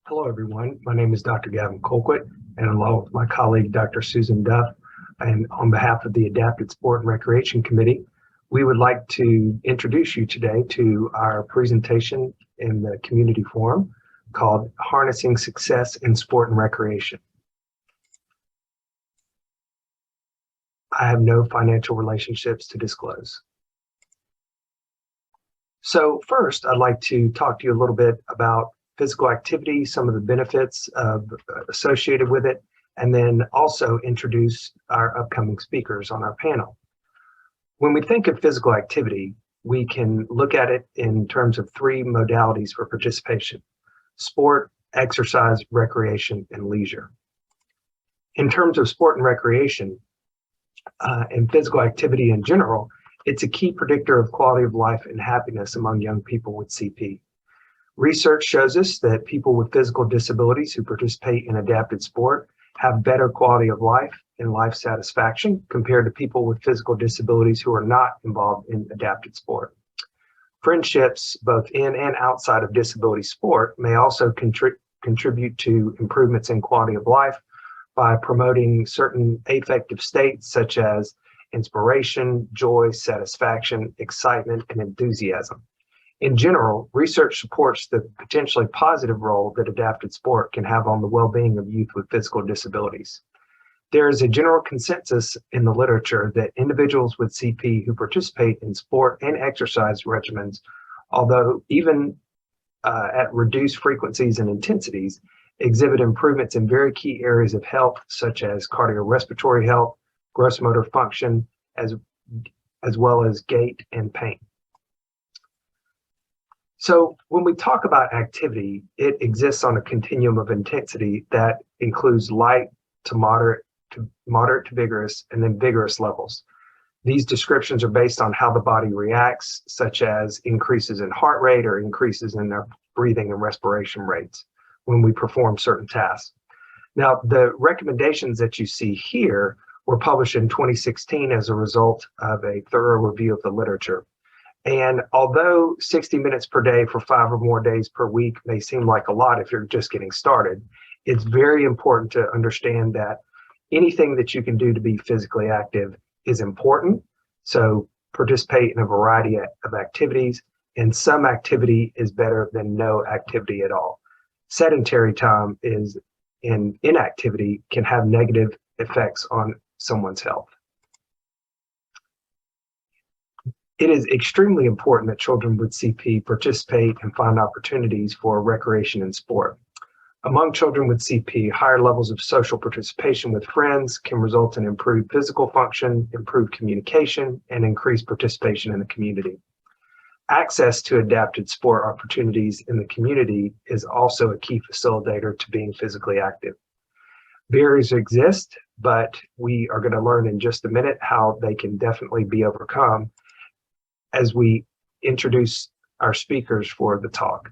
Hello, everyone. My name is Dr. Gavin Colquitt, and along with my colleague, Dr. Susan Duff, and on behalf of the Adapted Sport and Recreation Committee, we would like to introduce you today to our presentation in the community forum called Harnessing Success in Sport and Recreation. I have no financial relationships to disclose. So first, I'd like to talk to you a little bit about physical activity, some of the benefits associated with it, and then also introduce our upcoming speakers on our panel. When we think of physical activity, we can look at it in terms of three modalities for participation: sport, exercise, recreation, and leisure. In terms of sport and recreation, and physical activity in general, it's a key predictor of quality of life and happiness among young people with CP. Research shows us that people with physical disabilities who participate in adapted sport have better quality of life and life satisfaction compared to people with physical disabilities who are not involved in adapted sport. Friendships, both in and outside of disability sport, may also contribute to improvements in quality of life by promoting certain affective states such as inspiration, joy, satisfaction, excitement, and enthusiasm. In general, research supports the potentially positive role that adapted sport can have on the well-being of youth with physical disabilities. There is a general consensus in the literature that individuals with CP who participate in sport and exercise regimens, although even at reduced frequencies and intensities, exhibit improvements in very key areas of health, such as cardiorespiratory health, gross motor function, as well as gait and pain. So when we talk about activity, it exists on a continuum of intensity that includes light to moderate to vigorous, and then vigorous levels. These descriptions are based on how the body reacts, such as increases in heart rate or increases in their breathing and respiration rates when we perform certain tasks. Now, the recommendations that you see here were published in 2016 as a result of a thorough review of the literature. And although 60 minutes per day for 5 or more days per week may seem like a lot if you're just getting started, it's very important to understand that anything that you can do to be physically active is important. So participate in a variety of activities, and some activity is better than no activity at all. Sedentary time and inactivity can have negative effects on someone's health. It is extremely important that children with CP participate and find opportunities for recreation and sport. Among children with CP, higher levels of social participation with friends can result in improved physical function, improved communication, and increased participation in the community. Access to adapted sport opportunities in the community is also a key facilitator to being physically active. Barriers exist, but we are going to learn in just a minute how they can definitely be overcome as we introduce our speakers for the talk.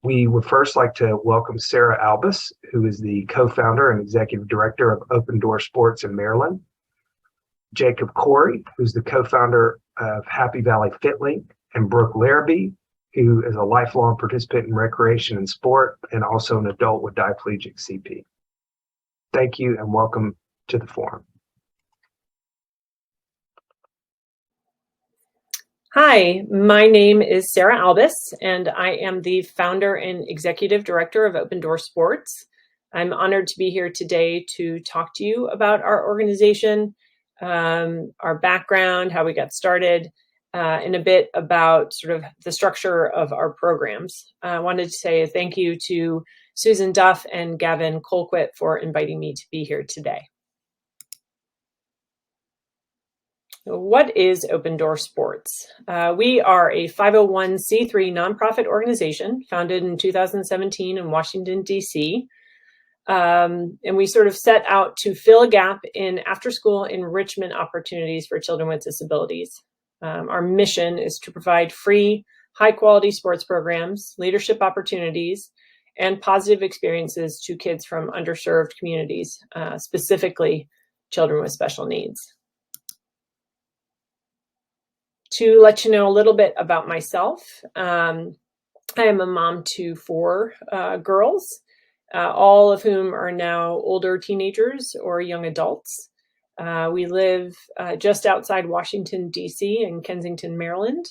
We would first like to welcome Sarah Albus, who is the co-founder and executive director of Open Door Sports in Maryland. Jacob Corey, who's the co-founder of Happy Valley FitLink, and Brooke Larrabee, who is a lifelong participant in recreation and sport and also an adult with diplegic CP. Thank you and welcome to the forum. Hi, my name is Sarah Albus, and I am the founder and executive director of Open Door Sports. I'm honored to be here today to talk to you about our organization, our background, how we got started, and a bit about sort of the structure of our programs. I wanted to say thank you to Susan Duff and Gavin Colquitt for inviting me to be here today. What is Open Door Sports? We are a 501c3 nonprofit organization founded in 2017 in Washington, D.C. And we sort of set out to fill a gap in after-school enrichment opportunities for children with disabilities. Our mission is to provide free, high-quality sports programs, leadership opportunities, and positive experiences to kids from underserved communities, specifically children with special needs. To let you know a little bit about myself, I am a mom to 4 girls, all of whom are now older teenagers or young adults. We live just outside Washington, D.C. in Kensington, Maryland.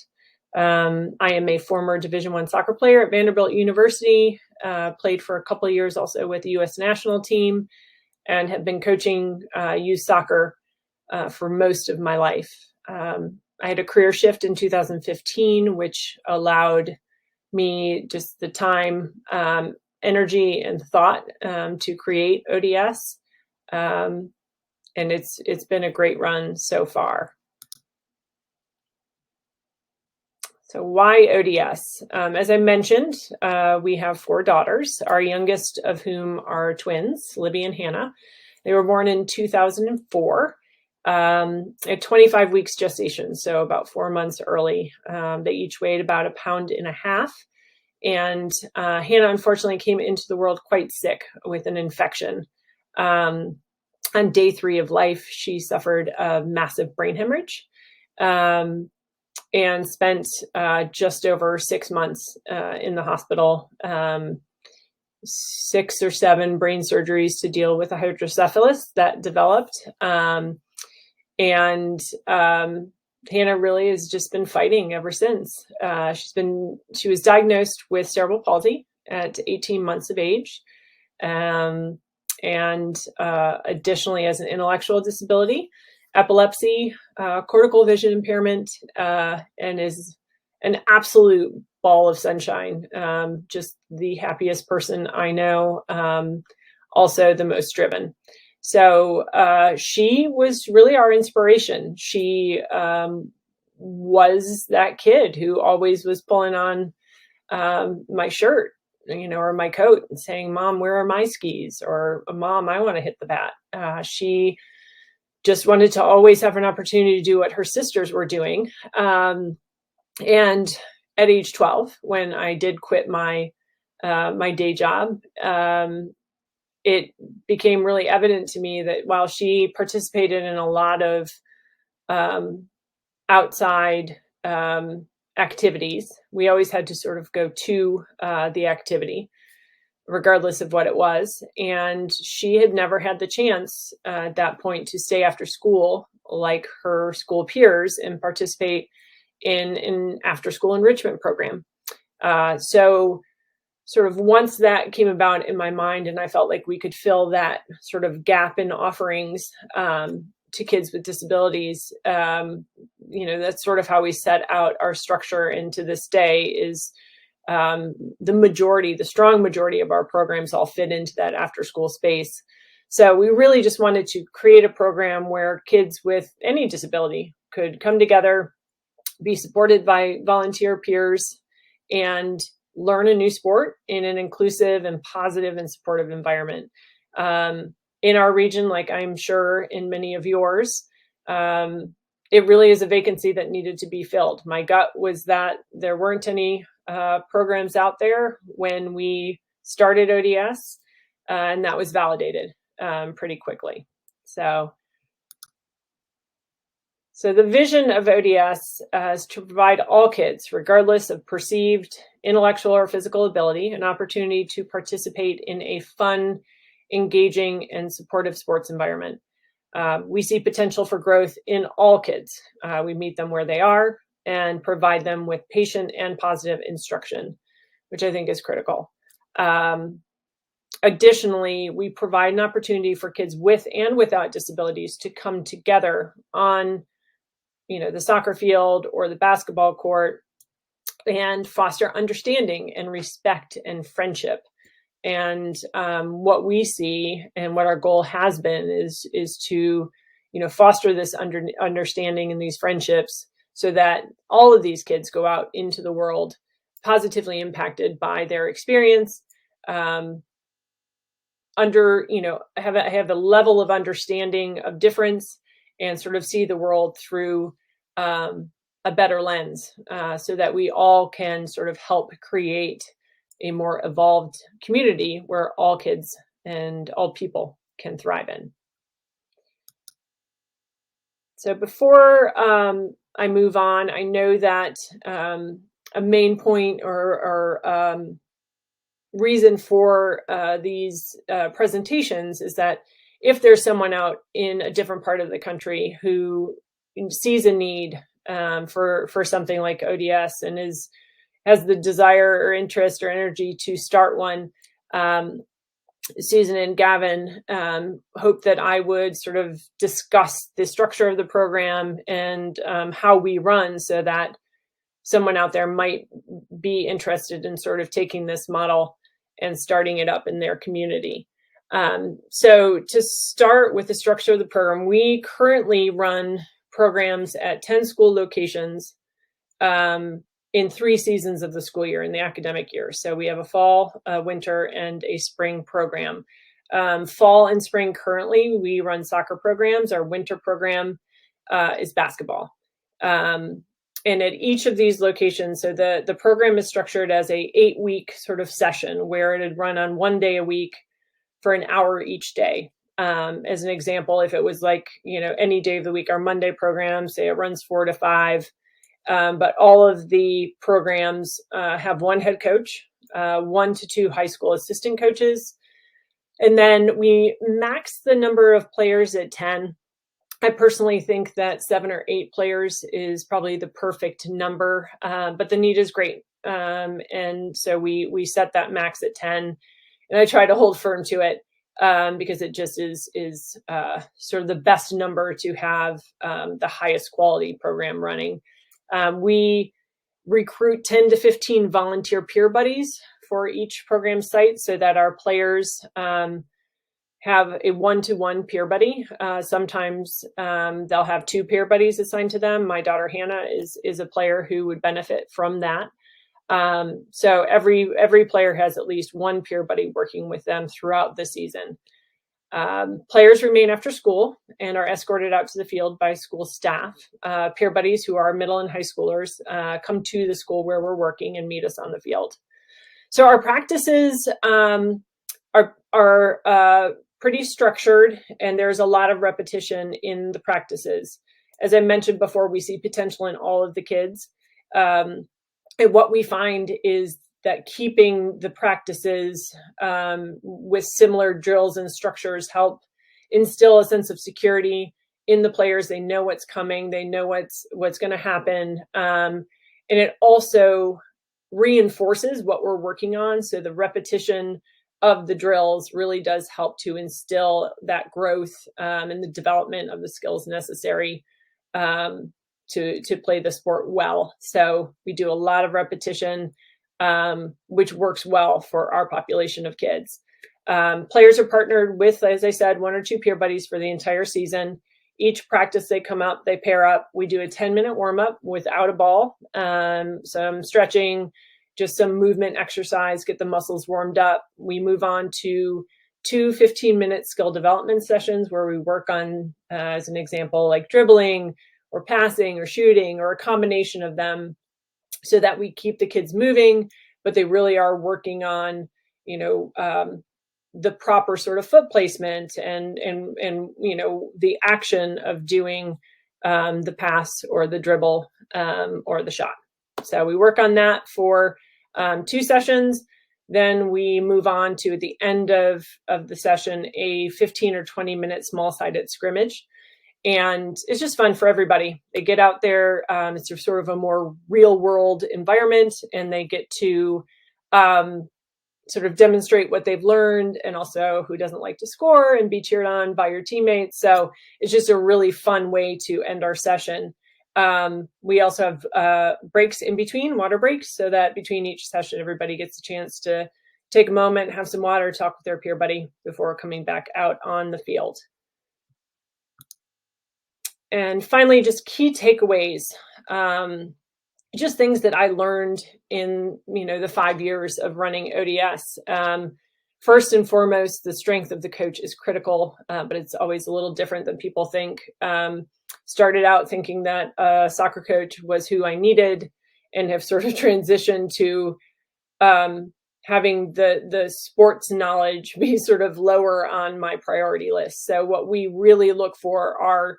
I am a former Division I soccer player at Vanderbilt University, played for a couple of years also with the U.S. national team, and have been coaching youth soccer for most of my life. I had a career shift in 2015, which allowed me just the time, energy, and thought to create ODS. And it's been a great run so far. So why ODS? As I mentioned, we have 4 daughters, our youngest of whom are twins, Libby and Hannah. They were born in 2004 at 25 weeks gestation, so about 4 months early. They each weighed about 1.5 pounds. And Hannah unfortunately came into the world quite sick with an infection. On day 3 of life, she suffered a massive brain hemorrhage. And spent just over 6 months in the hospital, 6 or 7 brain surgeries to deal with a hydrocephalus that developed. And Hannah really has just been fighting ever since. She was diagnosed with cerebral palsy at 18 months of age. And additionally has an intellectual disability, epilepsy, cortical vision impairment, and is an absolute ball of sunshine. Just the happiest person I know, also the most driven. So she was really our inspiration. She was that kid who always was pulling on my shirt, or my coat and saying, "Mom, where are my skis?" Or, "Mom, I want to hit the bat." She just wanted to always have an opportunity to do what her sisters were doing. And at age 12, when I did quit my day job, it became really evident to me that while she participated in a lot of outside activities, we always had to sort of go to the activity, regardless of what it was. And she had never had the chance at that point to stay after school like her school peers and participate in an after school enrichment program. So sort of once that came about in my mind, and I felt like we could fill that sort of gap in offerings to kids with disabilities, that's sort of how we set out our structure. And to this day is the strong majority of our programs all fit into that after school space. So we really just wanted to create a program where kids with any disability could come together, be supported by volunteer peers, and learn a new sport in an inclusive and positive and supportive environment. In our region, like I'm sure in many of yours, it really is a vacancy that needed to be filled. My gut was that there weren't any programs out there when we started ODS, and that was validated pretty quickly. So the vision of ODS is to provide all kids, regardless of perceived intellectual or physical ability, an opportunity to participate in a fun, engaging, and supportive sports environment. We see potential for growth in all kids. We meet them where they are and provide them with patient and positive instruction, which I think is critical. Additionally, we provide an opportunity for kids with and without disabilities to come together on the soccer field or the basketball court and foster understanding and respect and friendship. And what we see and what our goal has been is to, foster this understanding and these friendships so that all of these kids go out into the world positively impacted by their experience, have a level of understanding of difference, and sort of see the world through a better lens, so that we all can sort of help create a more evolved community where all kids and all people can thrive in. So before I move on, I know that main point or reason for these presentations is that if there's someone out in a different part of the country who sees a need for something like ODS and has the desire or interest or energy to start one, Susan and Gavin hoped that I would sort of discuss the structure of the program and how we run, so that someone out there might be interested in sort of taking this model and starting it up in their community. So to start with the structure of the program, we currently run programs at 10 school locations in 3 seasons of the school year, in the academic year. So we have a fall, a winter, and a spring program. Fall and spring currently, we run soccer programs. Our winter program is basketball. And at each of these locations, so the program is structured as a 8-week sort of session where it'd run on 1 day a week for an hour each day. As an example, if it was like, any day of the week, our Monday program, say it runs 4 to 5, but all of the programs have 1 head coach, 1 to 2 high school assistant coaches. And then we max the number of players at 10. I personally think that 7 or 8 players is probably the perfect number, but the need is great. And so we set that max at 10, and I try to hold firm to it because it just is sort of the best number to have the highest quality program running. We recruit 10 to 15 volunteer peer buddies for each program site so that our players have a 1-to-1 peer buddy. Sometimes they'll have 2 peer buddies assigned to them. My daughter Hannah is a player who would benefit from that. So every player has at least 1 peer buddy working with them throughout the season. Players remain after school and are escorted out to the field by school staff. Peer buddies, who are middle and high schoolers, come to the school where we're working and meet us on the field. So our practices are pretty structured, and there's a lot of repetition in the practices. As I mentioned before, we see potential in all of the kids. And what we find is that keeping the practices with similar drills and structures help instill a sense of security in the players. They know what's coming. They know what's going to happen. And it also reinforces what we're working on. So the repetition of the drills really does help to instill that growth and the development of the skills necessary to play the sport well. So we do a lot of repetition, which works well for our population of kids. Players are partnered with, as I said, 1 or 2 peer buddies for the entire season. Each practice they come up, they pair up. We do a 10-minute warm-up without a ball, some stretching, just some movement exercise, get the muscles warmed up. We move on to 2 15-minute skill development sessions where we work on, as an example, like dribbling or passing or shooting or a combination of them, so that we keep the kids moving, but they really are working on, the proper sort of foot placement and the action of doing the pass or the dribble or the shot. So we work on that for 2 sessions. Then we move on to, at the end of the session, a 15 or 20-minute small-sided scrimmage. And it's just fun for everybody. They get out there. It's sort of a more real-world environment, and they get to sort of demonstrate what they've learned, and also who doesn't like to score and be cheered on by your teammates. So it's just a really fun way to end our session. We also have breaks in between, water breaks, so that between each session, everybody gets a chance to take a moment, have some water, talk with their peer buddy before coming back out on the field. And finally, just key takeaways, just things that I learned in, the 5 years of running ODS. First and foremost, the strength of the coach is critical, but it's always a little different than people think. Started out thinking that a soccer coach was who I needed, and have sort of transitioned to having the sports knowledge be sort of lower on my priority list. So what we really look for are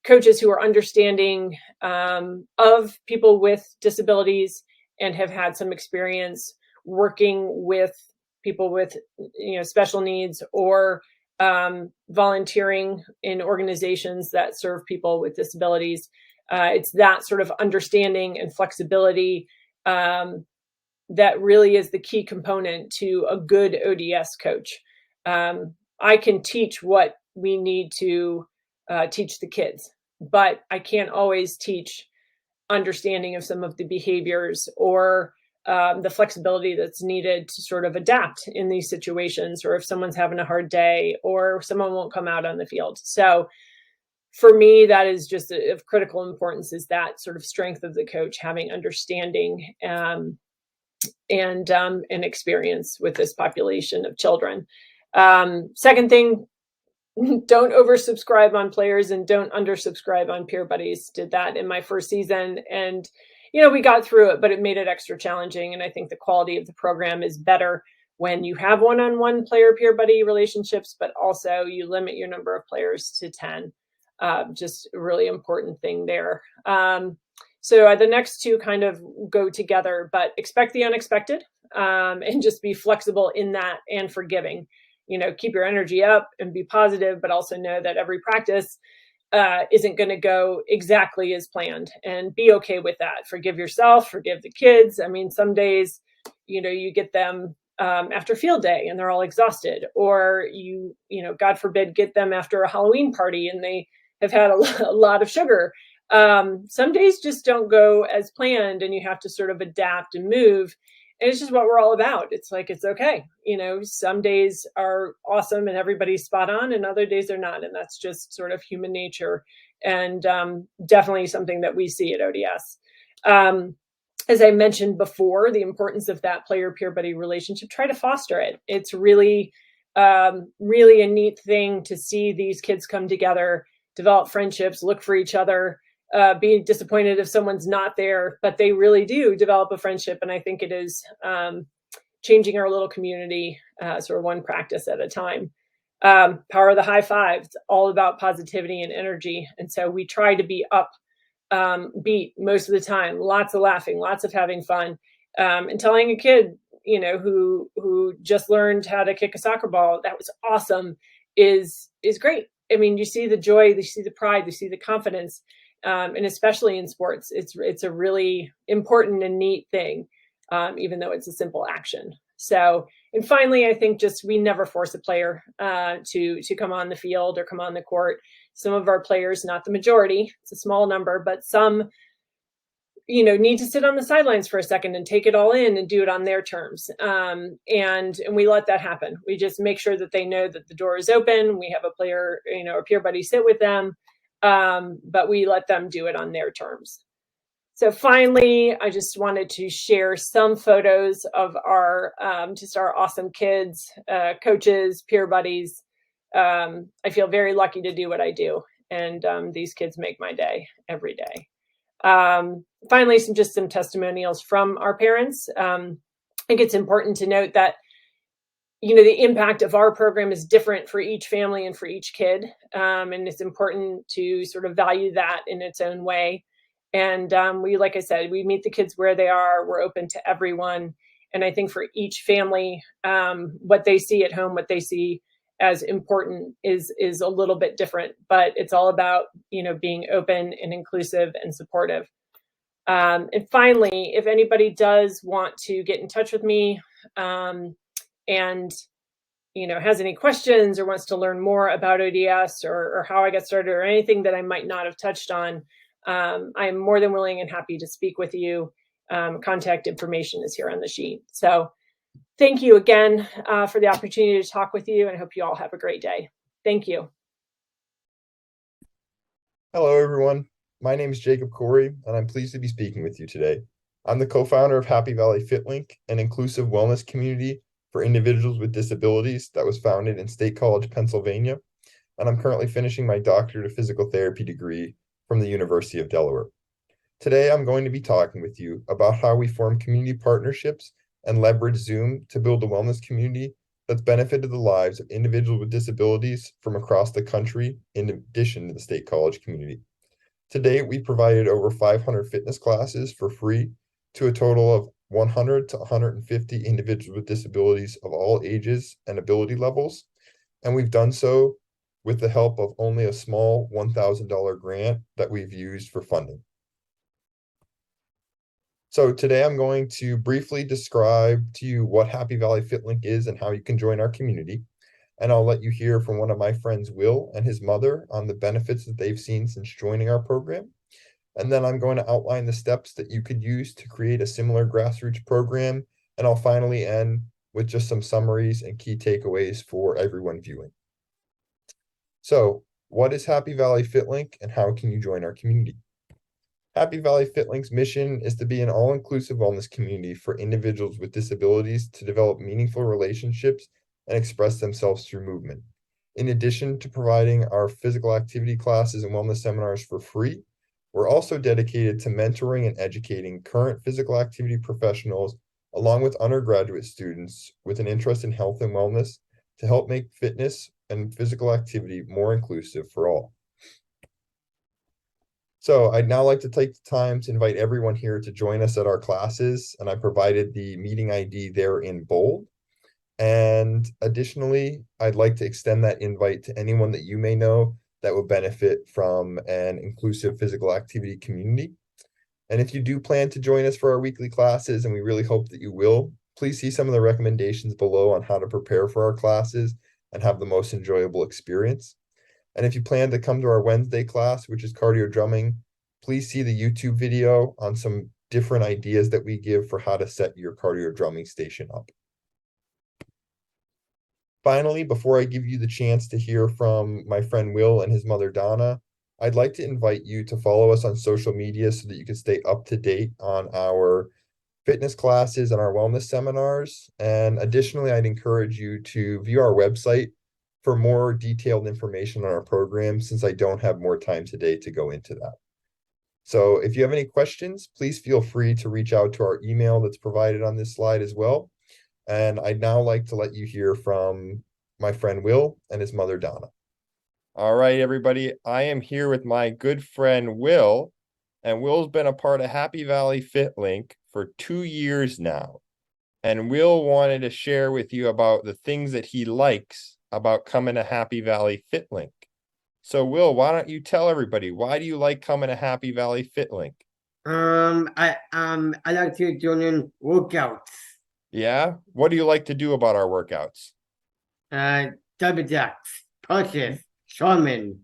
coaches who are understanding of people with disabilities and have had some experience working with people with special needs, or volunteering in organizations that serve people with disabilities. It's that sort of understanding and flexibility that really is the key component to a good ODS coach. I can teach what we need to teach the kids, but I can't always teach understanding of some of the behaviors, or the flexibility that's needed to sort of adapt in these situations, or if someone's having a hard day, or someone won't come out on the field. So for me, that is just of critical importance, is that sort of strength of the coach, having understanding and experience with this population of children. Second thing, don't oversubscribe on players and don't undersubscribe on peer buddies. Did that in my first season, and we got through it, but it made it extra challenging. And I think the quality of the program is better when you have one-on-one player peer buddy relationships, but also you limit your number of players to 10. Just a really important thing there. So the next two kind of go together, but expect the unexpected, and just be flexible in that, and forgiving. Keep your energy up and be positive, but also know that every practice isn't going to go exactly as planned, and be okay with that. Forgive yourself, forgive the kids. I mean, some days, you get them after field day and they're all exhausted, or God forbid, get them after a Halloween party and they have had a lot of sugar. Some days just don't go as planned, and you have to sort of adapt and move. And it's just what we're all about. It's like, it's okay. Some days are awesome and everybody's spot on, and other days are not. And that's just sort of human nature, and definitely something that we see at ODS. As I mentioned before, the importance of that player-peer buddy relationship, try to foster it. It's really, really a neat thing to see these kids come together, develop friendships, look for each other, be disappointed if someone's not there, but they really do develop a friendship. And I think it is changing our little community sort of one practice at a time. Power of the high five. It's all about positivity and energy. And so we try to be upbeat most of the time, lots of laughing, lots of having fun, and telling a kid, who just learned how to kick a soccer ball, that was awesome, is great. I mean, you see the joy, you see the pride, you see the confidence. And especially in sports, it's a really important and neat thing, even though it's a simple action. So, and finally, I think just we never force a player to come on the field or come on the court. Some of our players, not the majority, it's a small number, but some, need to sit on the sidelines for a second and take it all in and do it on their terms. And we let that happen. We just make sure that they know that the door is open. We have a player, a peer buddy sit with them. But we let them do it on their terms. So finally, I just wanted to share some photos of our awesome kids, coaches, peer buddies. I feel very lucky to do what I do, and these kids make my day every day. Finally, some testimonials from our parents. I think it's important to note that the impact of our program is different for each family and for each kid. And it's important to sort of value that in its own way. And like I said, we meet the kids where they are. We're open to everyone. And I think for each family, what they see at home, what they see as important is a little bit different, but it's all about, being open and inclusive and supportive. And finally, if anybody does want to get in touch with me, and has any questions or wants to learn more about ODS or how I got started or anything that I might not have touched on, I am more than willing and happy to speak with you. Contact information is here on the sheet. So thank you again for the opportunity to talk with you, and I hope you all have a great day. Thank you. Hello, everyone. My name is Jacob Corey, and I'm pleased to be speaking with you today. I'm the co-founder of Happy Valley FitLink, an inclusive wellness community for individuals with disabilities that was founded in State College, Pennsylvania, and I'm currently finishing my doctorate of physical therapy degree from the University of Delaware. Today, I'm going to be talking with you about how we form community partnerships and leverage Zoom to build a wellness community that's benefited the lives of individuals with disabilities from across the country, in addition to the State College community. To date, we provided over 500 fitness classes for free to a total of 100 to 150 individuals with disabilities of all ages and ability levels. And we've done so with the help of only a small $1,000 grant that we've used for funding. So today I'm going to briefly describe to you what Happy Valley FitLink is and how you can join our community. And I'll let you hear from one of my friends, Will, and his mother on the benefits that they've seen since joining our program. And then I'm going to outline the steps that you could use to create a similar grassroots program. And I'll finally end with just some summaries and key takeaways for everyone viewing. So, what is Happy Valley FitLink and how can you join our community? Happy Valley FitLink's mission is to be an all-inclusive wellness community for individuals with disabilities to develop meaningful relationships and express themselves through movement. In addition to providing our physical activity classes and wellness seminars for free, we're also dedicated to mentoring and educating current physical activity professionals, along with undergraduate students with an interest in health and wellness, to help make fitness and physical activity more inclusive for all. So I'd now like to take the time to invite everyone here to join us at our classes, and I provided the meeting ID there in bold. And additionally, I'd like to extend that invite to anyone that you may know that would benefit from an inclusive physical activity community. And if you do plan to join us for our weekly classes, and we really hope that you will, please see some of the recommendations below on how to prepare for our classes and have the most enjoyable experience. And if you plan to come to our Wednesday class, which is cardio drumming, please see the YouTube video on some different ideas that we give for how to set your cardio drumming station up. Finally, before I give you the chance to hear from my friend Will and his mother Donna, I'd like to invite you to follow us on social media so that you can stay up to date on our fitness classes and our wellness seminars. And additionally, I'd encourage you to view our website for more detailed information on our program, since I don't have more time today to go into that. So if you have any questions, please feel free to reach out to our email that's provided on this slide as well. And I'd now like to let you hear from my friend Will and his mother Donna. All right, everybody, I am here with my good friend Will, and Will's been a part of Happy Valley FitLink for 2 years now. And Will wanted to share with you about the things that he likes about coming to Happy Valley FitLink. So Will, why don't you tell everybody, why do you like coming to Happy Valley FitLink? I like to join workouts. Yeah? What do you like to do about our workouts? Double jacks, punches, shaman,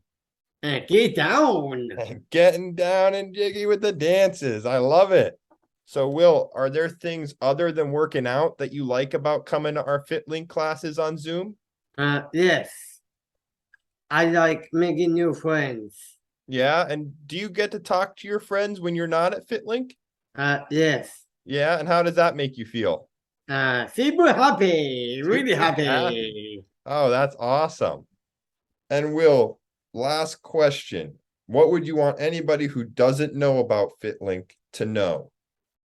and get down. Getting down and jiggy with the dances. I love it. So Will, are there things other than working out that you like about coming to our FitLink classes on Zoom? Yes. I like making new friends. Yeah, and do you get to talk to your friends when you're not at FitLink? Yes. Yeah, and how does that make you feel? Super happy, really Super happy. Oh, that's awesome. And Will, last question. What would you want anybody who doesn't know about FitLink to know?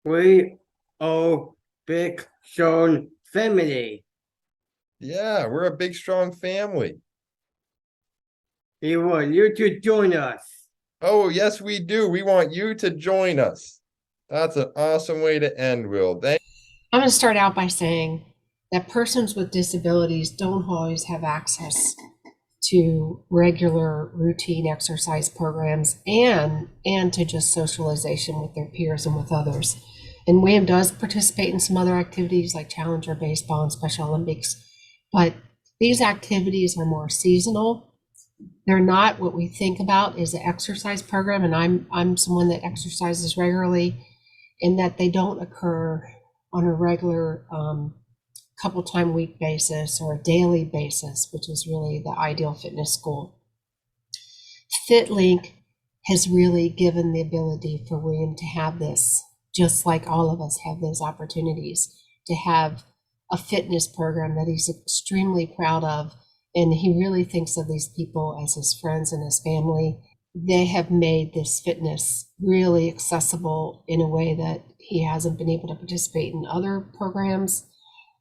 We are big, strong family. Yeah, we're a big, strong family. We want you to join us. Oh, yes, we do. We want you to join us. That's an awesome way to end, Will. I'm going to start out by saying that persons with disabilities don't always have access to regular routine exercise programs and to just socialization with their peers and with others. And William does participate in some other activities like Challenger Baseball and Special Olympics, but these activities are more seasonal. They're not what we think about as an exercise program, and I'm someone that exercises regularly, in that they don't occur on a regular couple time week basis or a daily basis, which is really the ideal fitness school. FitLink has really given the ability for William to have this, just like all of us have those opportunities, to have a fitness program that he's extremely proud of. And he really thinks of these people as his friends and his family. They have made this fitness really accessible in a way that he hasn't been able to participate in other programs.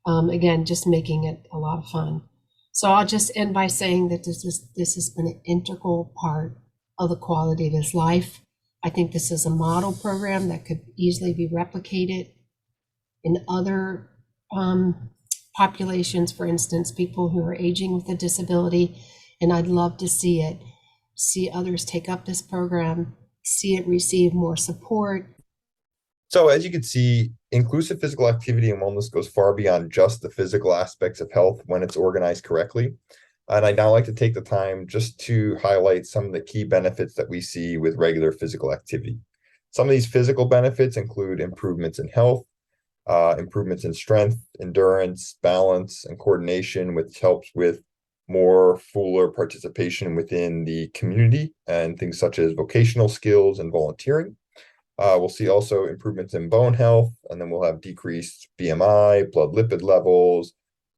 Again, just making it a lot of fun. So I'll just end by saying that this has been an integral part of the quality of his life. I think this is a model program that could easily be replicated in other populations, for instance, people who are aging with a disability. And I'd love to see others take up this program, see it receive more support. So as you can see, inclusive physical activity and wellness goes far beyond just the physical aspects of health when it's organized correctly. And I'd now like to take the time just to highlight some of the key benefits that we see with regular physical activity. Some of these physical benefits include improvements in health, improvements in strength, endurance, balance, and coordination, which helps with more fuller participation within the community and things such as vocational skills and volunteering. We'll see also improvements in bone health, and then we'll have decreased BMI, blood lipid levels,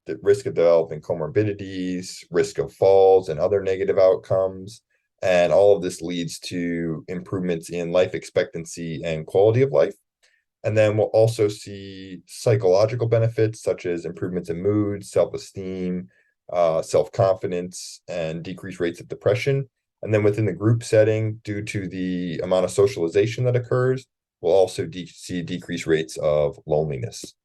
the risk of developing comorbidities, risk of falls, and other negative outcomes. And all of this leads to improvements in life expectancy and quality of life. And then we'll also see psychological benefits such as improvements in mood, self-esteem, self-confidence, and decreased rates of depression. And then within the group setting, due to the amount of socialization that occurs, we'll also see decreased rates of loneliness.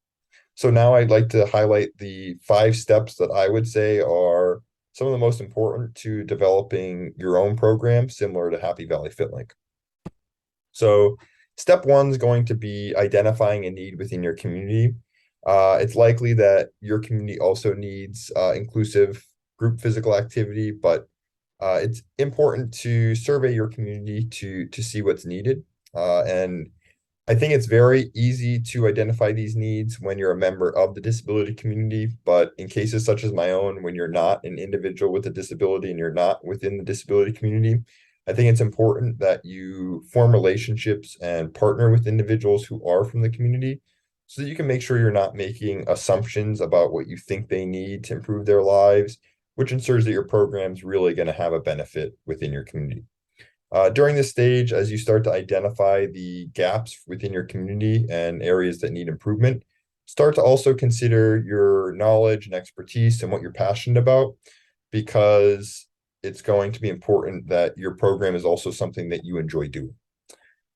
So now I'd like to highlight the 5 steps that I would say are some of the most important to developing your own program similar to Happy Valley FitLink. So step 1 is going to be identifying a need within your community. It's likely that your community also needs inclusive group physical activity, but it's important to survey your community to see what's needed. And I think it's very easy to identify these needs when you're a member of the disability community, but in cases such as my own, when you're not an individual with a disability and you're not within the disability community, I think it's important that you form relationships and partner with individuals who are from the community so that you can make sure you're not making assumptions about what you think they need to improve their lives, which ensures that your program's really going to have a benefit within your community. During this stage, as you start to identify the gaps within your community and areas that need improvement, start to also consider your knowledge and expertise and what you're passionate about, because it's going to be important that your program is also something that you enjoy doing.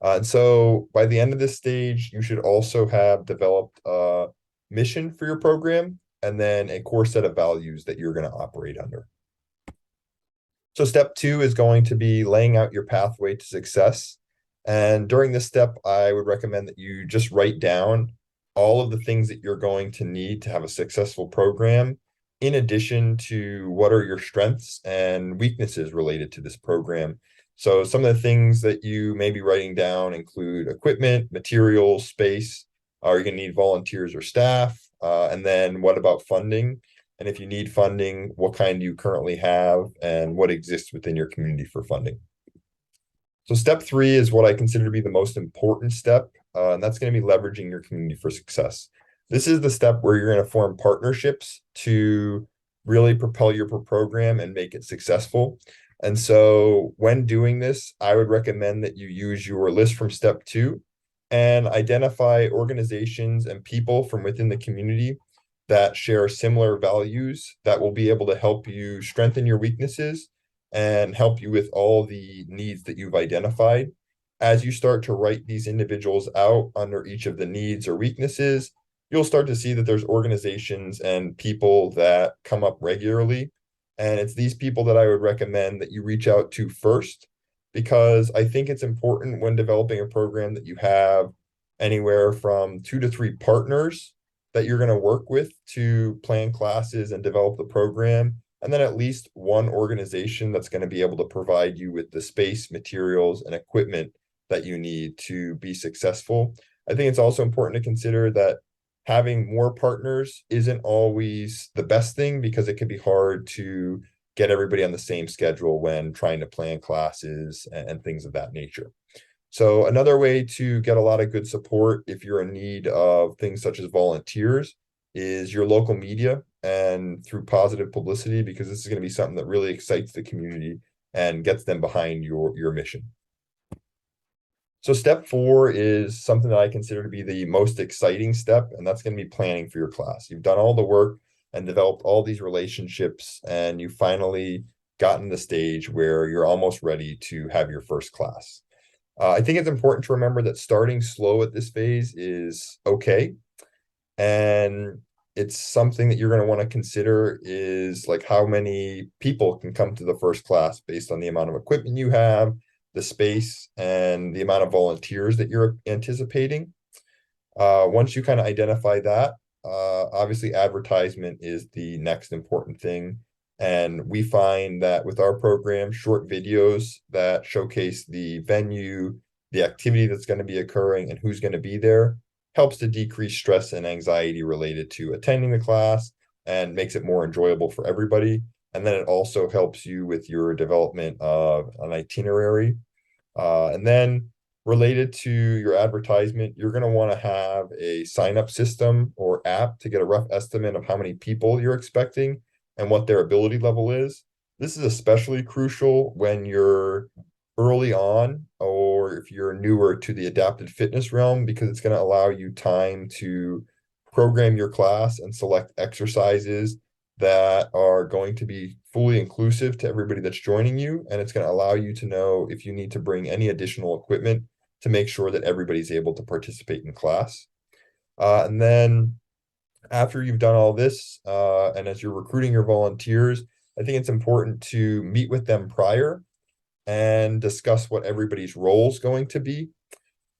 And so by the end of this stage, you should also have developed a mission for your program and then a core set of values that you're going to operate under. So step 2 is going to be laying out your pathway to success. And during this step, I would recommend that you just write down all of the things that you're going to need to have a successful program, in addition to what are your strengths and weaknesses related to this program. So some of the things that you may be writing down include equipment, materials, space. Are you going to need volunteers or staff? And then what about funding? And if you need funding, what kind do you currently have and what exists within your community for funding? So step 3 is what I consider to be the most important step, and that's going to be leveraging your community for success. This is the step where you're going to form partnerships to really propel your program and make it successful. And so when doing this, I would recommend that you use your list from step 2 and identify organizations and people from within the community that share similar values that will be able to help you strengthen your weaknesses and help you with all the needs that you've identified. As you start to write these individuals out under each of the needs or weaknesses, you'll start to see that there's organizations and people that come up regularly. And it's these people that I would recommend that you reach out to first, because I think it's important when developing a program that you have anywhere from 2 to 3 partners that you're going to work with to plan classes and develop the program, and then at least one organization that's going to be able to provide you with the space, materials, and equipment that you need to be successful. I think it's also important to consider that having more partners isn't always the best thing, because it can be hard to get everybody on the same schedule when trying to plan classes and things of that nature. So another way to get a lot of good support if you're in need of things such as volunteers is your local media and through positive publicity, because this is going to be something that really excites the community and gets them behind your mission. So step 4 is something that I consider to be the most exciting step, and that's going to be planning for your class. You've done all the work and developed all these relationships, and you finally gotten to the stage where you're almost ready to have your first class. I think it's important to remember that starting slow at this phase is okay. And it's something that you're going to want to consider is like how many people can come to the first class based on the amount of equipment you have, the space, and the amount of volunteers that you're anticipating. Once you kind of identify that, obviously advertisement is the next important thing. And we find that with our program, short videos that showcase the venue, the activity that's going to be occurring, and who's going to be there helps to decrease stress and anxiety related to attending the class and makes it more enjoyable for everybody. And then it also helps you with your development of an itinerary. And then related to your advertisement, you're going to want to have a sign-up system or app to get a rough estimate of how many people you're expecting and what their ability level is. This is especially crucial when you're early on or if you're newer to the adapted fitness realm, because it's going to allow you time to program your class and select exercises that are going to be fully inclusive to everybody that's joining you. And it's going to allow you to know if you need to bring any additional equipment to make sure that everybody's able to participate in class. And then after you've done all this, and as you're recruiting your volunteers, I think it's important to meet with them prior and discuss what everybody's role is going to be.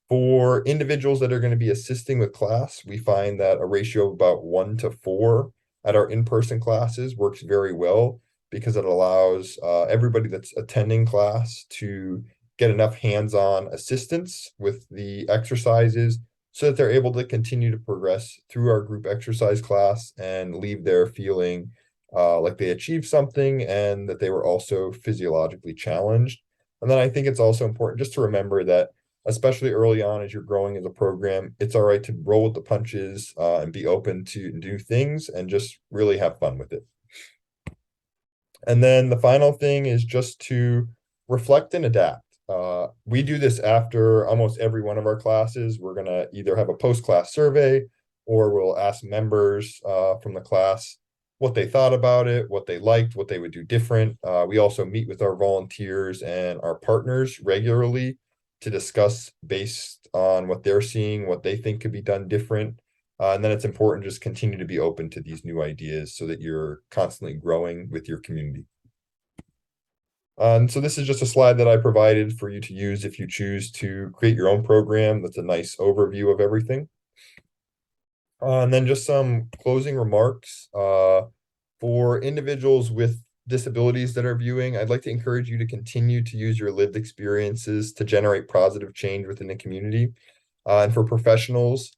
For individuals that are going to be assisting with class, we find that a ratio of about 1 to 4 at our in-person classes works very well, because it allows everybody that's attending class to get enough hands-on assistance with the exercises so that they're able to continue to progress through our group exercise class and leave there feeling like they achieved something and that they were also physiologically challenged. And then I think it's also important just to remember that, especially early on as you're growing as a program, it's all right to roll with the punches and be open to new things and just really have fun with it. And then the final thing is just to reflect and adapt. We do this after almost every one of our classes. We're going to either have a post-class survey or we'll ask members from the class what they thought about it, what they liked, what they would do different. We also meet with our volunteers and our partners regularly to discuss based on what they're seeing, what they think could be done different. And then it's important to just continue to be open to these new ideas so that you're constantly growing with your community. And so this is just a slide that I provided for you to use if you choose to create your own program. That's a nice overview of everything. And then just some closing remarks. For individuals with disabilities that are viewing, I'd like to encourage you to continue to use your lived experiences to generate positive change within the community. And for professionals,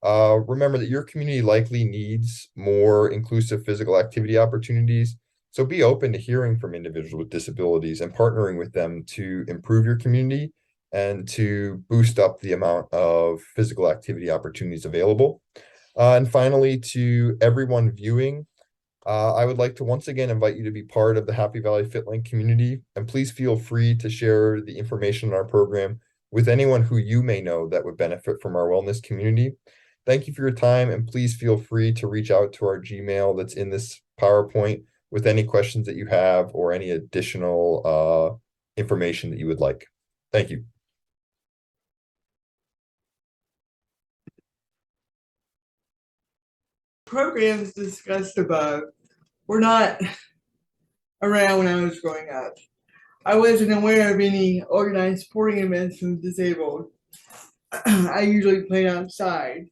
remember that your community likely needs more inclusive physical activity opportunities. So be open to hearing from individuals with disabilities and partnering with them to improve your community and to boost up the amount of physical activity opportunities available. And finally, to everyone viewing, I would like to once again invite you to be part of the Happy Valley FitLink community, and please feel free to share the information on our program with anyone who you may know that would benefit from our wellness community. Thank you for your time, and please feel free to reach out to our Gmail that's in this PowerPoint with any questions that you have or any additional information that you would like. Thank you. Programs discussed above were not around when I was growing up. I wasn't aware of any organized sporting events for the disabled. I usually played outside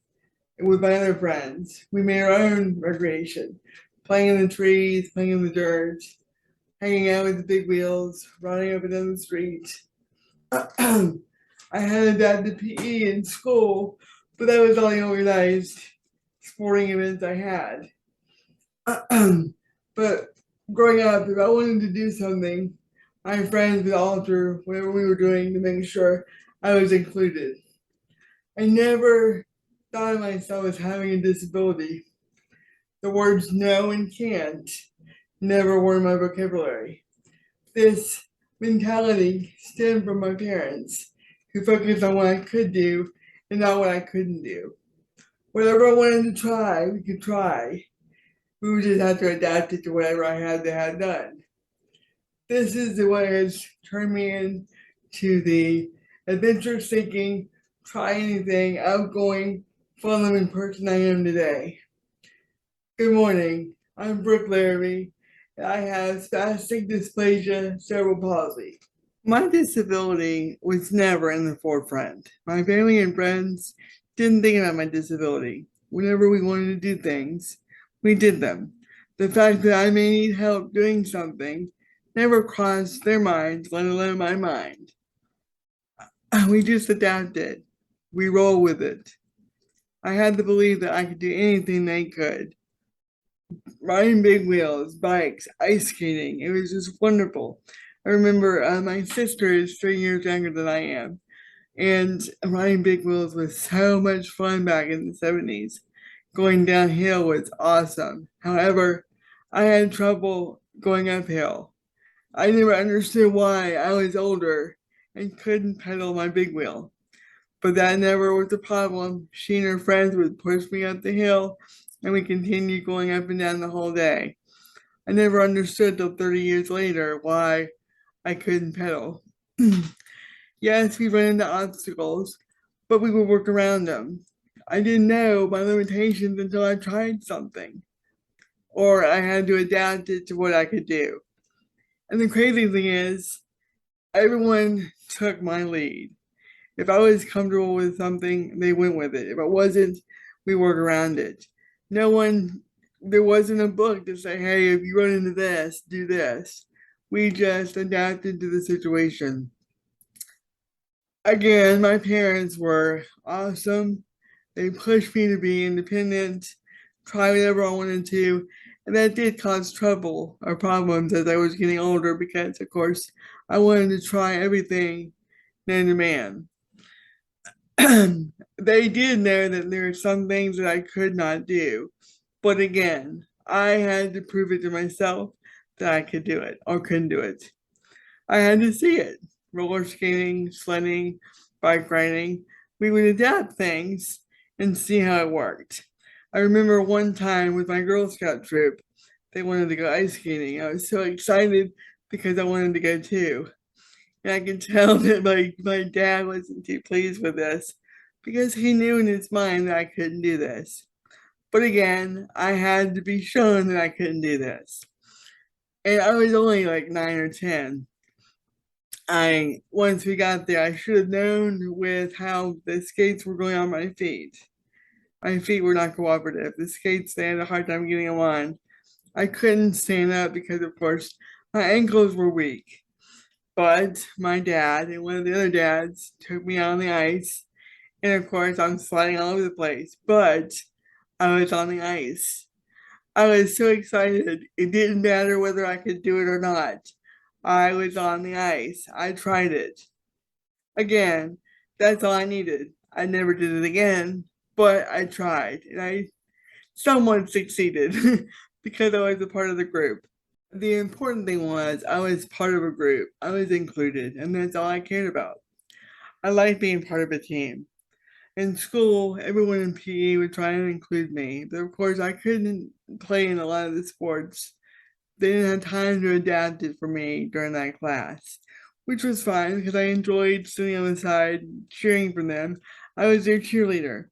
with my other friends. We made our own recreation, playing in the trees, playing in the dirt, hanging out with the big wheels, running up and down the street. I had adapted PE in school, but that was all the organized sporting events I had. But growing up, if I wanted to do something, my friends would alter whatever we were doing to make sure I was included. I never thought of myself as having a disability. The words no and can't never were in my vocabulary. This mentality stemmed from my parents, who focused on what I could do and not what I couldn't do. Whatever I wanted to try, we could try. We would just have to adapt it to whatever I had to have done. This is what has turned me into the adventure-seeking, try anything, outgoing, fun loving person I am today. Good morning. I'm Brooke Larrabee, and I have spastic dysplasia cerebral palsy. My disability was never in the forefront. My family and friends didn't think about my disability. Whenever we wanted to do things, we did them. The fact that I may need help doing something never crossed their minds, let alone my mind. We just adapted. We roll with it. I had to believe that I could do anything they could. Riding big wheels, bikes, ice skating, it was just wonderful. I remember my sister is 3 years younger than I am, and riding big wheels was so much fun back in the 70s. Going downhill was awesome. However, I had trouble going uphill. I never understood why I was older and couldn't pedal my big wheel. But that never was a problem. She and her friends would push me up the hill, and we continued going up and down the whole day. I never understood till 30 years later why I couldn't pedal. Yes, we ran into obstacles, but we would work around them. I didn't know my limitations until I tried something, or I had to adapt it to what I could do. And the crazy thing is, everyone took my lead. If I was comfortable with something, they went with it. If I wasn't, we worked around it. There wasn't a book to say, hey, if you run into this, do this. We just adapted to the situation. Again, my parents were awesome. They pushed me to be independent, try whatever I wanted to. And that did cause trouble or problems as I was getting older because, of course, I wanted to try everything known to man. They did know that there are some things that I could not do. But again, I had to prove it to myself that I could do it or couldn't do it. I had to see it. Roller skating, sledding, bike riding. We would adapt things and see how it worked. I remember one time with my Girl Scout troop, they wanted to go ice skating. I was so excited because I wanted to go too. And I could tell that my dad wasn't too pleased with this because he knew in his mind that I couldn't do this. But again, I had to be shown that I couldn't do this. And I was only like 9 or 10. Once we got there, I should have known with how the skates were going on my feet. My feet were not cooperative. The skates, they had a hard time getting them on. I couldn't stand up because, of course, my ankles were weak. But my dad and one of the other dads took me out on the ice. And of course, I'm sliding all over the place. But I was on the ice. I was so excited. It didn't matter whether I could do it or not. I was on the ice. I tried it. Again, that's all I needed. I never did it again, but I tried. And I somewhat succeeded because I was a part of the group. The important thing was I was part of a group. I was included, and that's all I cared about. I liked being part of a team. In school, everyone in PE would try and include me, but of course I couldn't play in a lot of the sports. They didn't have time to adapt it for me during that class, which was fine because I enjoyed sitting on the side cheering for them. I was their cheerleader.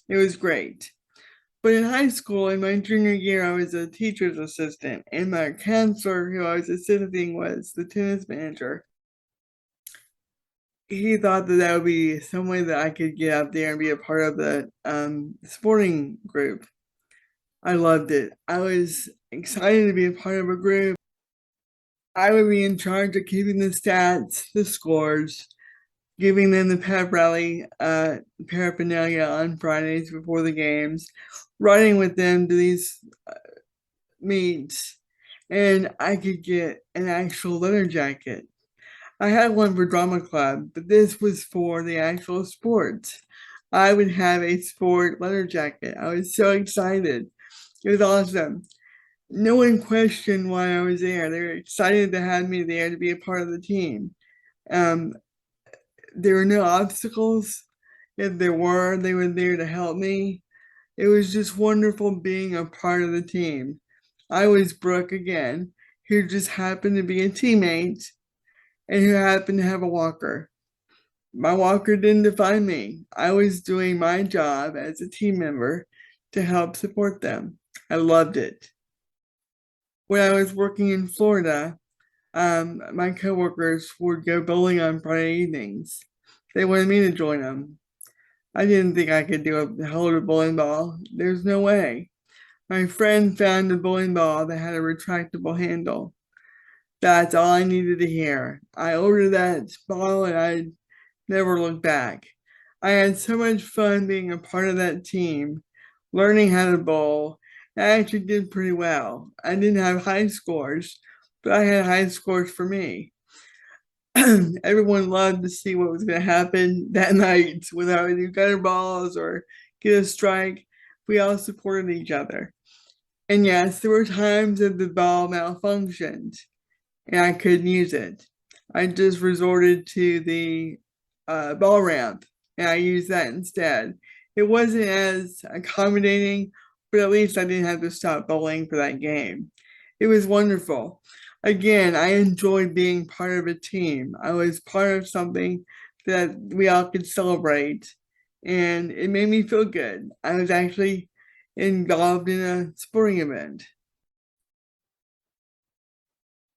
It was great. But in high school, in my junior year, I was a teacher's assistant, and my counselor who I was assisting was the tennis manager. He thought that that would be some way that I could get out there and be a part of the sporting group. I loved it. I was excited to be a part of a group. I would be in charge of keeping the stats, the scores, giving them the pep rally paraphernalia on Fridays before the games, riding with them to these meets, and I could get an actual leather jacket. I had one for drama club, but this was for the actual sports. I would have a sport leather jacket. I was so excited. It was awesome. No one questioned why I was there. They were excited to have me there to be a part of the team. There were no obstacles. If there were, they were there to help me. It was just wonderful being a part of the team. I was Brooke again, who just happened to be a teammate and who happened to have a walker. My walker didn't define me. I was doing my job as a team member to help support them. I loved it. When I was working in Florida, my coworkers would go bowling on Friday evenings. They wanted me to join them. I didn't think I could hold a bowling ball. There's no way. My friend found a bowling ball that had a retractable handle. That's all I needed to hear. I ordered that ball and I never looked back. I had so much fun being a part of that team, learning how to bowl. I actually did pretty well. I didn't have high scores, but I had high scores for me. Everyone loved to see what was going to happen that night, whether I do gutter balls or get a strike. We all supported each other. And yes, there were times that the ball malfunctioned and I couldn't use it. I just resorted to the ball ramp and I used that instead. It wasn't as accommodating, but at least I didn't have to stop bowling for that game. It was wonderful. Again, I enjoyed being part of a team. I was part of something that we all could celebrate, and it made me feel good. I was actually involved in a sporting event.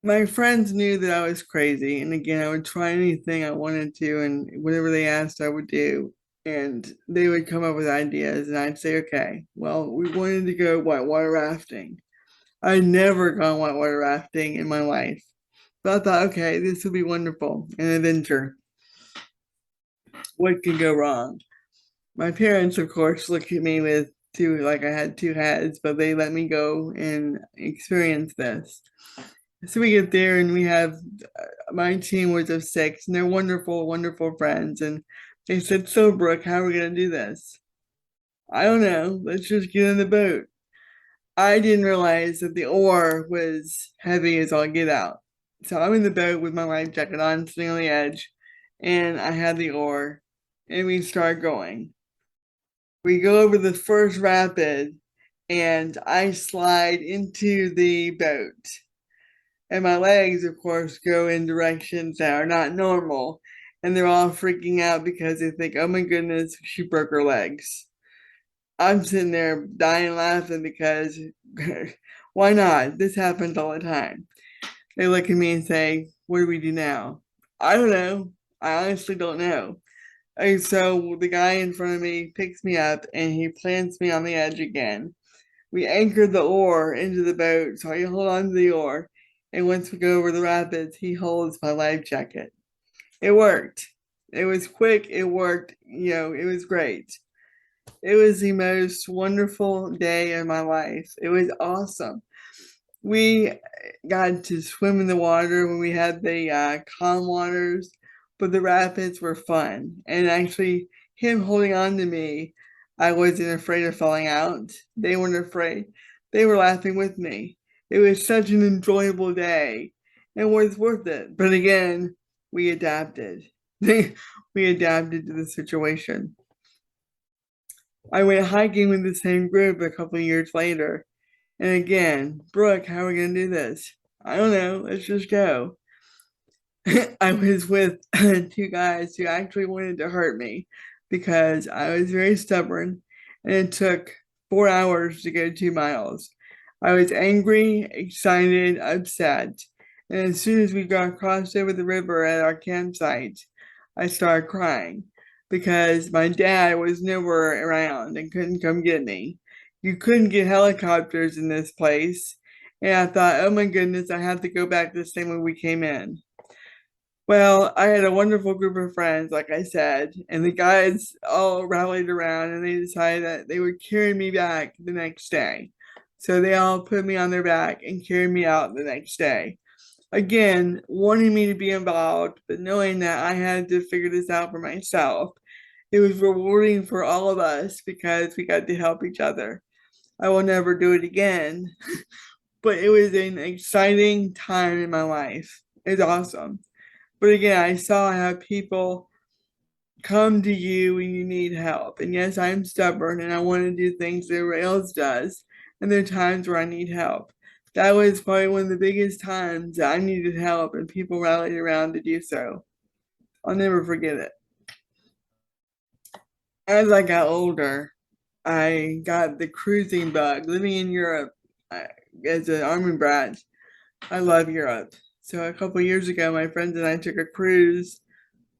My friends knew that I was crazy, and again, I would try anything I wanted to, and whatever they asked, I would do. And they would come up with ideas, and I'd say, okay, well, we wanted to go whitewater rafting. I'd never gone whitewater rafting in my life. But I thought, okay, this would be wonderful, an adventure. What could go wrong? My parents, of course, looked at me with like I had two heads, but they let me go and experience this. So we get there and we have, my team was of 6 and they're wonderful, wonderful friends. And they said, so Brooke, how are we going to do this? I don't know. Let's just get in the boat. I didn't realize that the oar was heavy as all get out. So I'm in the boat with my life jacket on, sitting on the edge, and I had the oar, and we start going. We go over the first rapid, and I slide into the boat. And my legs, of course, go in directions that are not normal. And they're all freaking out because they think, oh my goodness, she broke her legs. I'm sitting there dying laughing because why not? This happens all the time. They look at me and say, what do we do now? I don't know. I honestly don't know. And so the guy in front of me picks me up and he plants me on the edge again. We anchored the oar into the boat, so I hold on to the oar. And once we go over the rapids, he holds my life jacket. It worked. It was quick. It worked. It was great. It was the most wonderful day of my life. It was awesome. We got to swim in the water when we had the calm waters, but the rapids were fun. And actually, him holding on to me, I wasn't afraid of falling out. They weren't afraid. They were laughing with me. It was such an enjoyable day and was worth it. But again, we adapted. We adapted to the situation. I went hiking with the same group a couple of years later. And again, Brooke, how are we going to do this? I don't know. Let's just go. I was with 2 guys who actually wanted to hurt me because I was very stubborn and it took 4 hours to go 2 miles. I was angry, excited, upset. And as soon as we got crossed over the river at our campsite, I started crying because my dad was nowhere around and couldn't come get me. You couldn't get helicopters in this place. And I thought, oh my goodness, I have to go back the same way we came in. Well, I had a wonderful group of friends, like I said, and the guys all rallied around and they decided that they would carry me back the next day. So they all put me on their back and carried me out the next day. Again, wanting me to be involved, but knowing that I had to figure this out for myself. It was rewarding for all of us because we got to help each other. I will never do it again, but it was an exciting time in my life. It's awesome. But again, I saw how people come to you when you need help. And yes, I'm stubborn and I want to do things that everyone else does. And there are times where I need help. That was probably one of the biggest times that I needed help and people rallied around to do so. I'll never forget it. as I got older, I got the cruising bug. Living in Europe as an army brat, I love Europe. So a couple years ago, my friends and I took a cruise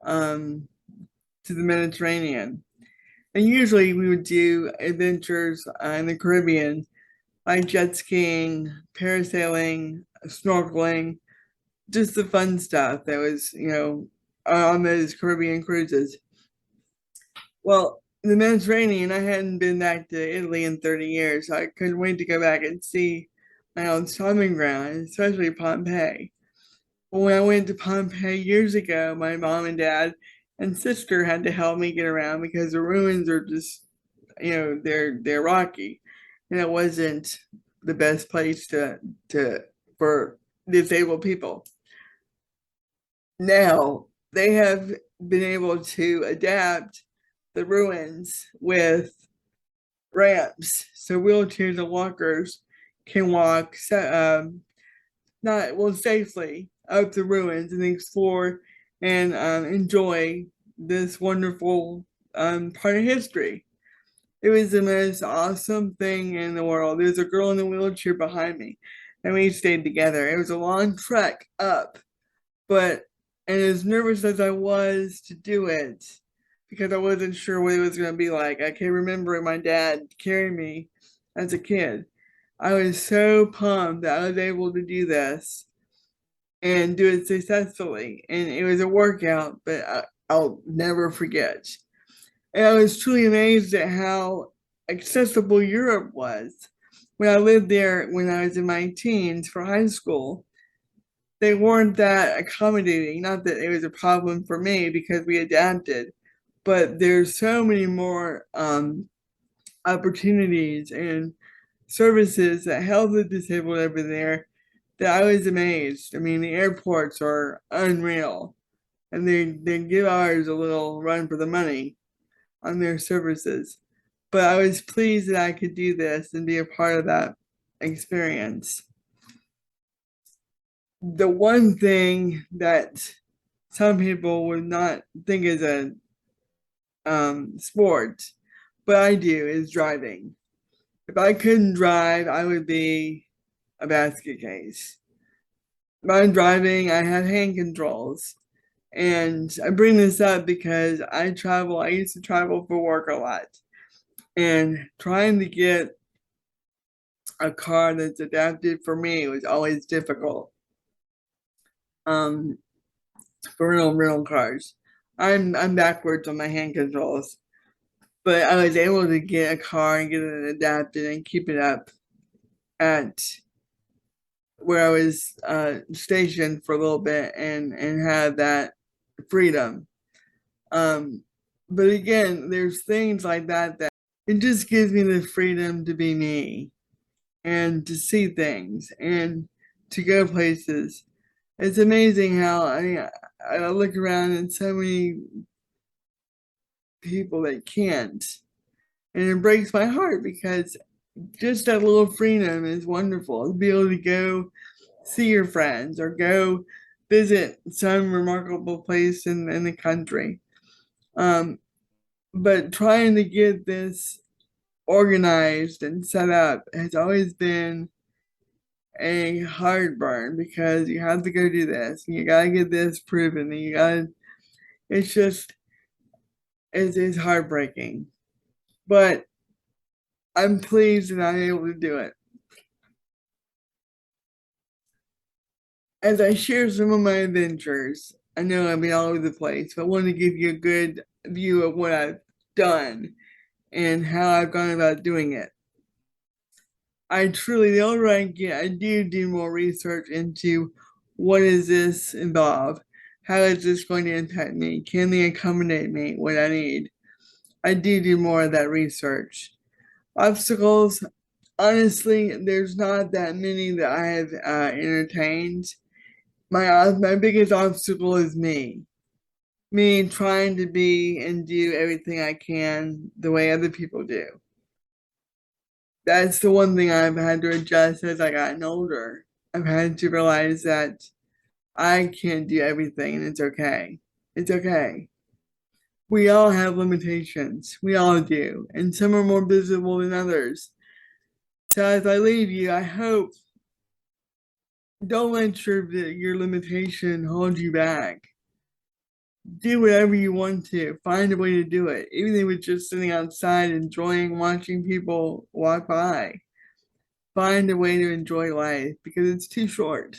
um, to the Mediterranean. And usually we would do adventures in the Caribbean, like jet skiing, parasailing, snorkeling, just the fun stuff that was, on those Caribbean cruises. Well, the Mediterranean, I hadn't been back to Italy in 30 years, so I couldn't wait to go back and see my old stomping ground, especially Pompeii. But when I went to Pompeii years ago, my mom and dad and sister had to help me get around because the ruins are just, they're rocky, and it wasn't the best place to for disabled people. Now they have been able to adapt the ruins with ramps, so wheelchairs and walkers can walk not safely up the ruins and explore and enjoy this wonderful part of history. It was the most awesome thing in the world. There's a girl in a wheelchair behind me, and we stayed together. It was a long trek up, but and as nervous as I was to do it, because I wasn't sure what it was going to be like. I can remember my dad carrying me as a kid. I was so pumped that I was able to do this and do it successfully. And it was a workout, but I'll never forget. And I was truly amazed at how accessible Europe was. When I lived there when I was in my teens for high school, they weren't that accommodating. Not that it was a problem for me because we adapted, but there's so many more opportunities and services that help the disabled over there that I was amazed. I mean, the airports are unreal, and they give ours a little run for the money on their services. But I was pleased that I could do this and be a part of that experience. The one thing that some people would not think is a sport, but I do, is driving. If I couldn't drive, I would be a basket case. When I'm driving, I have hand controls. And I bring this up because I used to travel for work a lot. And trying to get a car that's adapted for me was always difficult. For rental cars. I'm backwards on my hand controls. But I was able to get a car and get it adapted and keep it up at where I was stationed for a little bit and have that freedom. But again, there's things like that it just gives me the freedom to be me and to see things and to go places. It's amazing how I look around and so many people that can't, and it breaks my heart because just that little freedom is wonderful. To be able to go see your friends or go visit some remarkable place in the country. But trying to get this organized and set up has always been a heartburn because you have to go do this and you gotta get this proven and it's heartbreaking. But I'm pleased that I'm able to do it. As I share some of my adventures, I know I've been all over the place, but I want to give you a good view of what I've done and how I've gone about doing it. The older I get, I do more research into what does this involve? How is this going to impact me? Can they accommodate me what I need? I do more of that research. Obstacles, honestly, there's not that many that I have entertained. My biggest obstacle is me trying to be and do everything I can the way other people do. That's the one thing I've had to adjust as I gotten older. I've had to realize that I can't do everything and it's okay. It's okay. we all have limitations. We all do. And some are more visible than others. So as I leave you, I hope don't let your limitation hold you back. Do whatever you want to. Find a way to do it. Even if it's just sitting outside enjoying watching people walk by. Find a way to enjoy life because it's too short.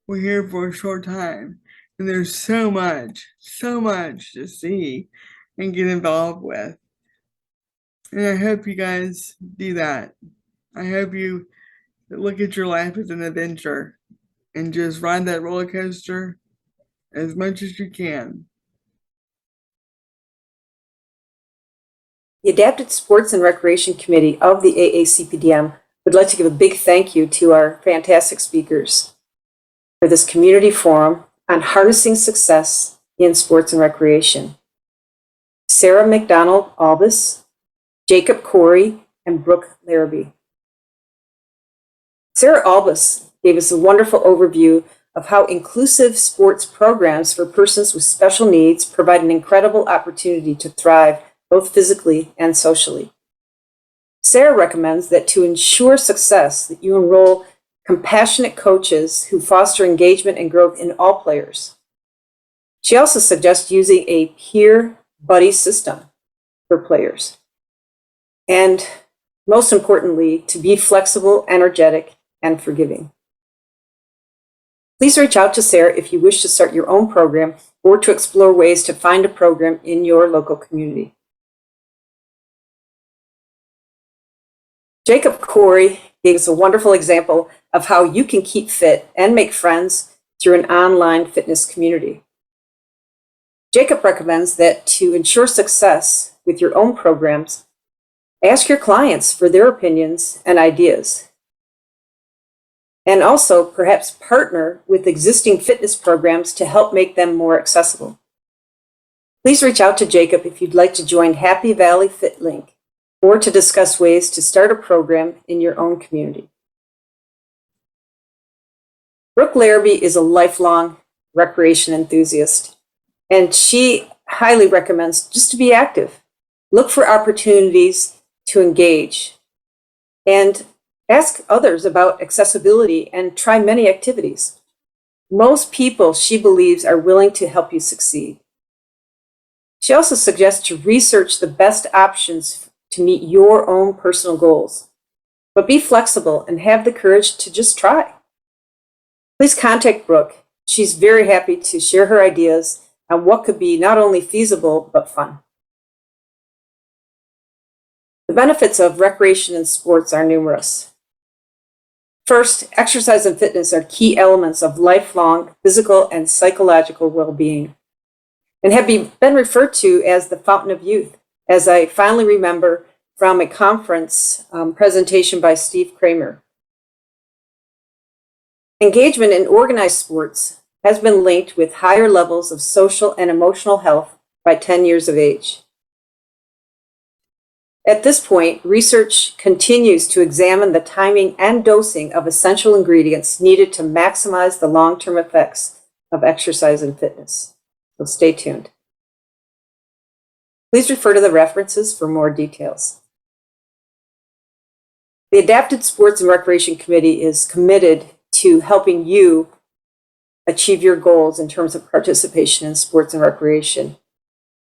We're here for a short time. And there's so much to see and get involved with. And I hope you guys do that. I hope you look at your life as an adventure and just ride that roller coaster as much as you can. The Adapted Sports and Recreation Committee of the AACPDM would like to give a big thank you to our fantastic speakers for this community forum on harnessing success in sports and recreation. Sarah McDonald Albus, Jacob Corey, and Brooke Larrabee. Sarah Albus gave us a wonderful overview of how inclusive sports programs for persons with special needs provide an incredible opportunity to thrive both physically and socially. Sarah recommends that to ensure success, that you enroll compassionate coaches who foster engagement and growth in all players. She also suggests using a peer buddy system for players. And most importantly, to be flexible, energetic, and forgiving. Please reach out to Sarah if you wish to start your own program or to explore ways to find a program in your local community. Jacob Corey gave us a wonderful example of how you can keep fit and make friends through an online fitness community. Jacob recommends that to ensure success with your own programs, ask your clients for their opinions and ideas. And also perhaps partner with existing fitness programs to help make them more accessible. Please reach out to Jacob if you'd like to join Happy Valley Fit Link or to discuss ways to start a program in your own community. Brooke Larrabee is a lifelong recreation enthusiast, and she highly recommends just to be active. Look for opportunities to engage and ask others about accessibility and try many activities. Most people, she believes, are willing to help you succeed. She also suggests to research the best options to meet your own personal goals, but be flexible and have the courage to just try. Please contact Brooke. She's very happy to share her ideas on what could be not only feasible, but fun. The benefits of recreation and sports are numerous. First, exercise and fitness are key elements of lifelong physical and psychological well-being and have been referred to as the fountain of youth, as I finally remember from a conference presentation by Steve Kramer. Engagement in organized sports has been linked with higher levels of social and emotional health by 10 years of age. At this point, research continues to examine the timing and dosing of essential ingredients needed to maximize the long-term effects of exercise and fitness. So stay tuned. Please refer to the references for more details. The Adapted Sports and Recreation Committee is committed to helping you achieve your goals in terms of participation in sports and recreation.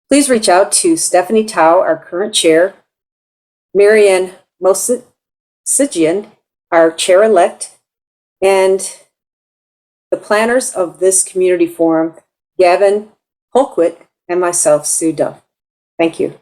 Please reach out to Stephanie Tao, our current chair, Marianne Mosigian, our chair-elect, and the planners of this community forum, Gavin Holquit, and myself, Sue Duff. Thank you.